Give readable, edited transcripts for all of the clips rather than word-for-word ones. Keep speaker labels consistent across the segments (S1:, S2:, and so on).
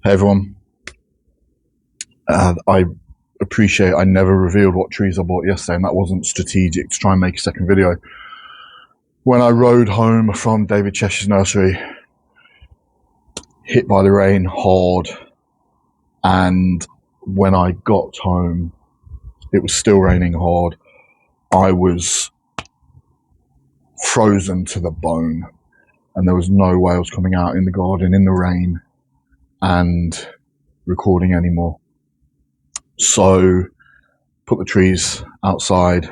S1: Hey everyone, I appreciate I never revealed what trees I bought yesterday, and that wasn't strategic to try and make a second video. When I rode home from David Cheshire's nursery, hit by the rain hard, and when I got home, it was still raining hard. I was frozen to the bone, and there was no way I was coming out in the garden in the rain and recording anymore. So put the trees outside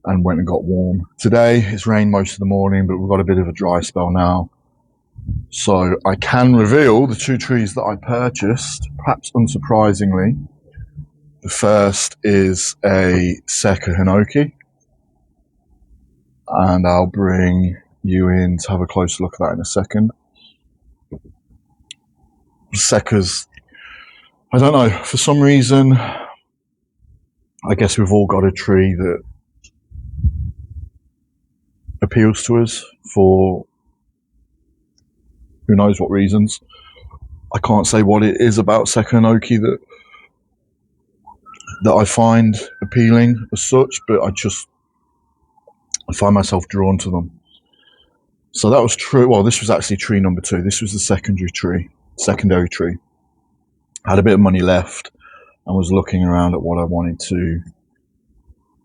S1: and went and got warm. Today it's rained most of the morning, but we've got a bit of a dry spell now. So I can reveal the two trees that I purchased, perhaps unsurprisingly. The first is a Seka Hinoki, and I'll bring you in to have a closer look at that in a second. Sekas, I don't know, for some reason, I guess we've all got a tree that appeals to us for who knows what reasons. I can't say what it is about Seka Hinoki that I find appealing as such, but I find myself drawn to them. So that was true. Well, this was actually tree number 2. This was the secondary tree. I had a bit of money left and was looking around at what I wanted to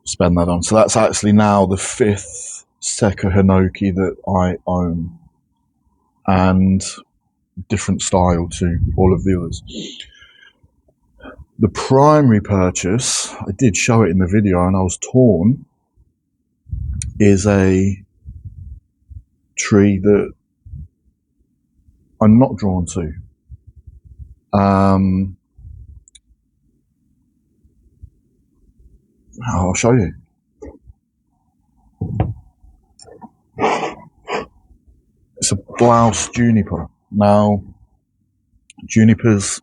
S1: spend that on. So that's actually now the 5th Seka Hinoki that I own, and different style to all of the others. The primary purchase, I did show it in the video and I was torn, is a tree that I'm not drawn to. I'll show you. It's a blouse juniper. Now, junipers,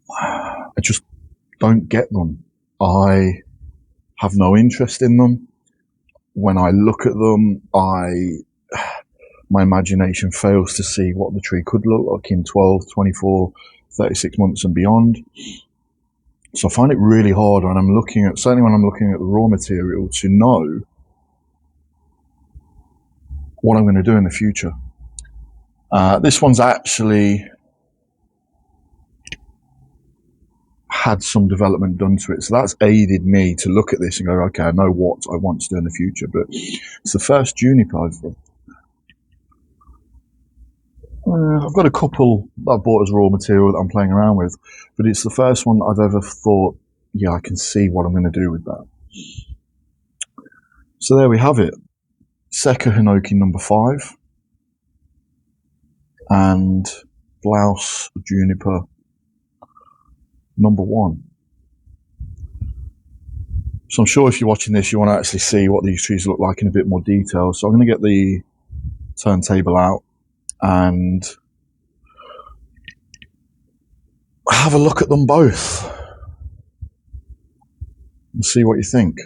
S1: I just don't get them. I have no interest in them. When I look at them, my imagination fails to see what the tree could look like in 12, 24, 36 months and beyond. So I find it really hard when I'm looking at, certainly when I'm looking at the raw material, to know what I'm going to do in the future. This one's actually had some development done to it, so that's aided me to look at this and go, okay, I know what I want to do in the future. But it's the first juniper I've got a couple that I bought as raw material that I'm playing around with, but it's the first one that I've ever thought, yeah, I can see what I'm going to do with that. So there we have it. Seka Hinoki number 5 and blouse juniper number 1. So I'm sure if you're watching this, you want to actually see what these trees look like in a bit more detail. So I'm going to get the turntable out and have a look at them both and see what you think.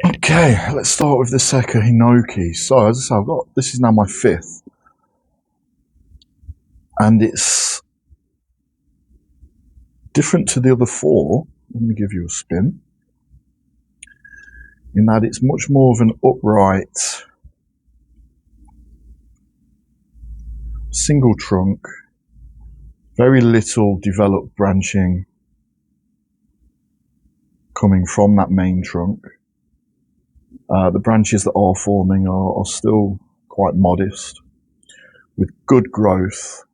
S1: Okay, let's start with the Seka Hinoki. So as I say, this is now my 5th, and it's different to the other 4. Let me give you a spin. In that it's much more of an upright, single trunk, very little developed branching coming from that main trunk. The branches that are forming are still quite modest, with good growth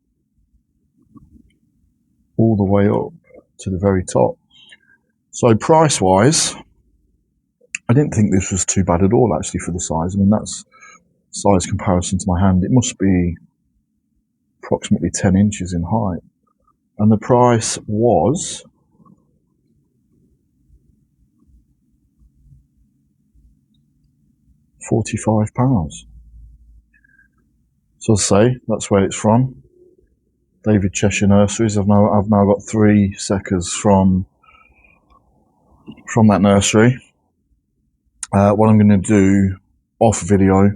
S1: all the way up to the very top. So price-wise, I didn't think this was too bad at all, actually, for the size. I mean, that's size comparison to my hand. It must be approximately 10 inches in height. And the price was £45. So I'll say that's where it's from. David Cheshire Nurseries. I've now got 3 Sekas from that nursery. What I'm going to do off video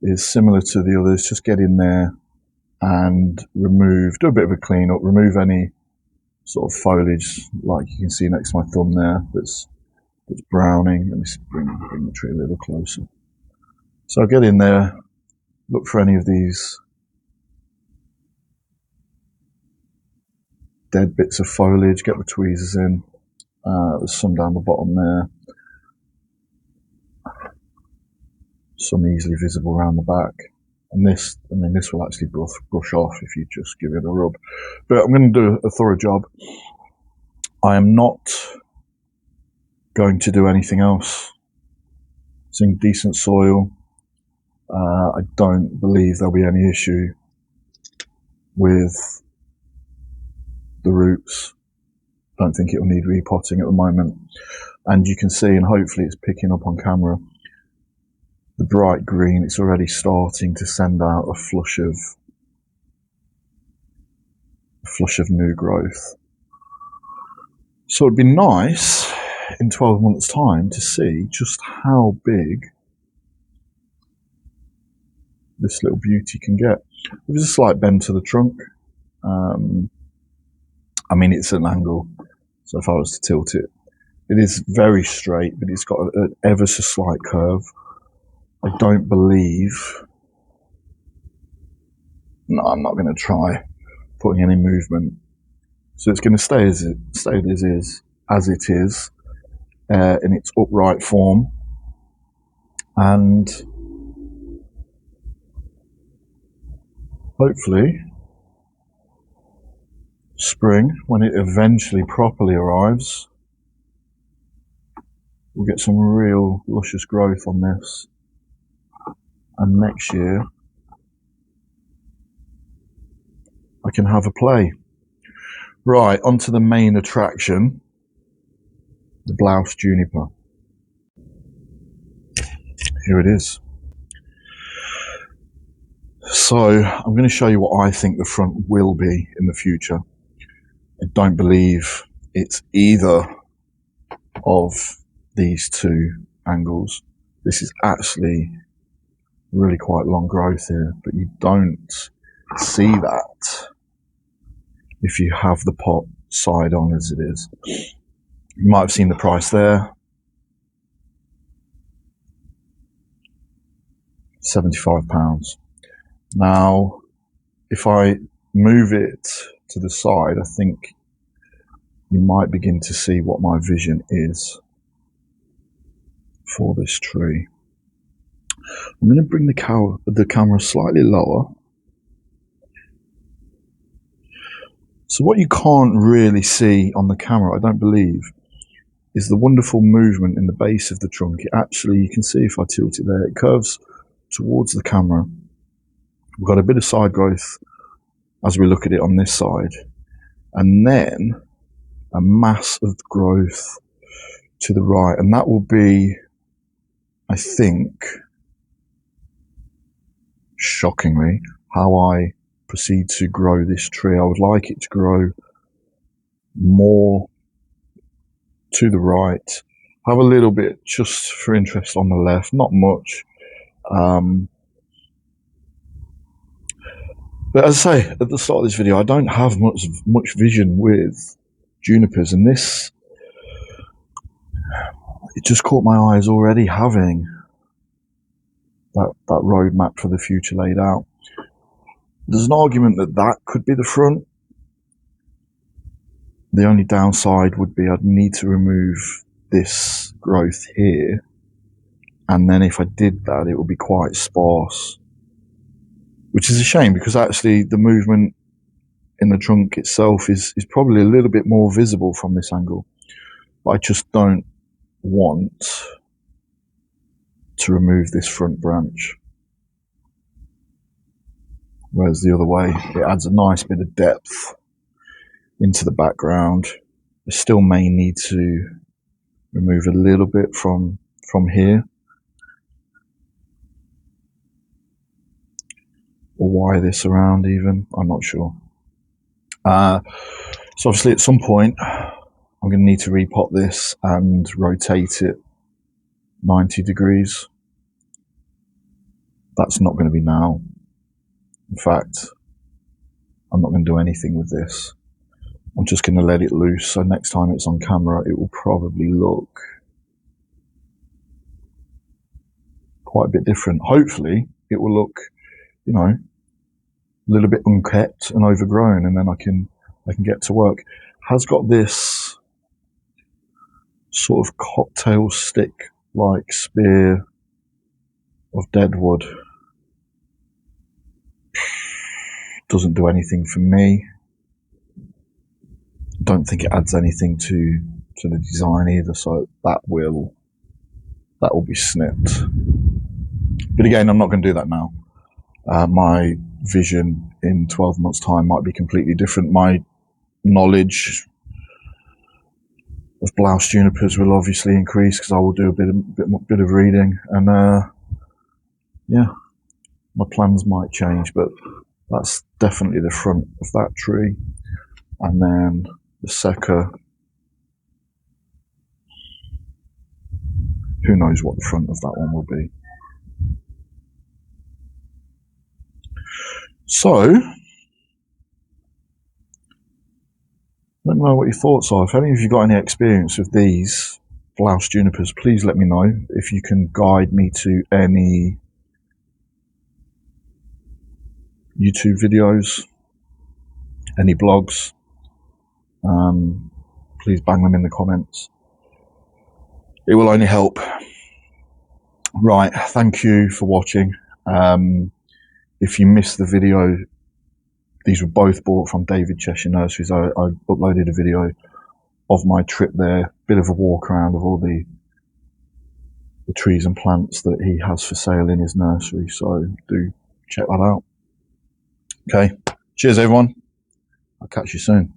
S1: is similar to the others, just get in there and do a bit of a clean up, remove any sort of foliage, like you can see next to my thumb there, that's browning. Let me bring the tree a little closer. So I'll get in there, look for any of these dead bits of foliage, get the tweezers in. There's some down the bottom there, some easily visible around the back. And this will actually brush off if you just give it a rub. But I'm going to do a thorough job. I am not going to do anything else. It's in decent soil. I don't believe there'll be any issue with the roots. Don't think it will need repotting at the moment. And you can see, and hopefully it's picking up on camera, the bright green. It's already starting to send out a flush of new growth. So it'd be nice in 12 months' time to see just how big this little beauty can get. There's a slight bend to the trunk. I mean, it's an angle, so if I was to tilt it, it is very straight, but it's got an ever so slight curve. I don't believe, no, I'm not going to try putting any movement. So it's going to stay as it is in its upright form, and hopefully spring, when it eventually properly arrives, we'll get some real luscious growth on this, and next year I can have a play. Right, onto the main attraction, the blouse juniper. Here it is. So I'm going to show you what I think the front will be in the future. I don't believe it's either of these two angles. This is actually really quite long growth here, but you don't see that if you have the pot side on as it is. You might have seen the price there, £75. Now, if I move it to the side, I think you might begin to see what my vision is for this tree. I'm going to bring the camera slightly lower. So what you can't really see on the camera, I don't believe, is the wonderful movement in the base of the trunk. It actually, you can see if I tilt it there, it curves towards the camera. We've got a bit of side growth as we look at it on this side, and then a mass of growth to the right, and that will be, I think, shockingly, how I proceed to grow this tree. I would like it to grow more to the right, have a little bit just for interest on the left, not much. But as I say at the start of this video, I don't have much vision with junipers, and this, it just caught my eye as already having that roadmap for the future laid out. There's an argument that could be the front. The only downside would be I'd need to remove this growth here, and then if I did that, it would be quite sparse, which is a shame, because actually the movement in the trunk itself is probably a little bit more visible from this angle, but I just don't want to remove this front branch. Whereas the other way, it adds a nice bit of depth into the background. I still may need to remove a little bit from here, or wire this around even, I'm not sure. So obviously at some point I'm going to need to repot this and rotate it 90 degrees. That's not going to be now. In fact, I'm not going to do anything with this. I'm just going to let it loose, so next time it's on camera it will probably look quite a bit different. Hopefully it will look, you know, a little bit unkept and overgrown, and then I can get to work. Has got this sort of cocktail stick like spear of dead wood. Doesn't do anything for me. Don't think it adds anything to the design either, so that will be snipped. But again, I'm not going to do that now. My vision in 12 months' time might be completely different. My knowledge of blouse junipers will obviously increase because I will do a bit of reading, and yeah, my plans might change. But that's definitely the front of that tree, and then the secca. Who knows what the front of that one will be. So, let me know what your thoughts are. If any of you got any experience with these blouse junipers, please let me know. If you can guide me to any YouTube videos, any blogs, please bang them in the comments. It will only help. Right, thank you for watching. If you missed the video, these were both bought from David Cheshire Nurseries. I uploaded a video of my trip there, bit of a walk around of all the trees and plants that he has for sale in his nursery, so do check that out. Okay, cheers everyone, I'll catch you soon.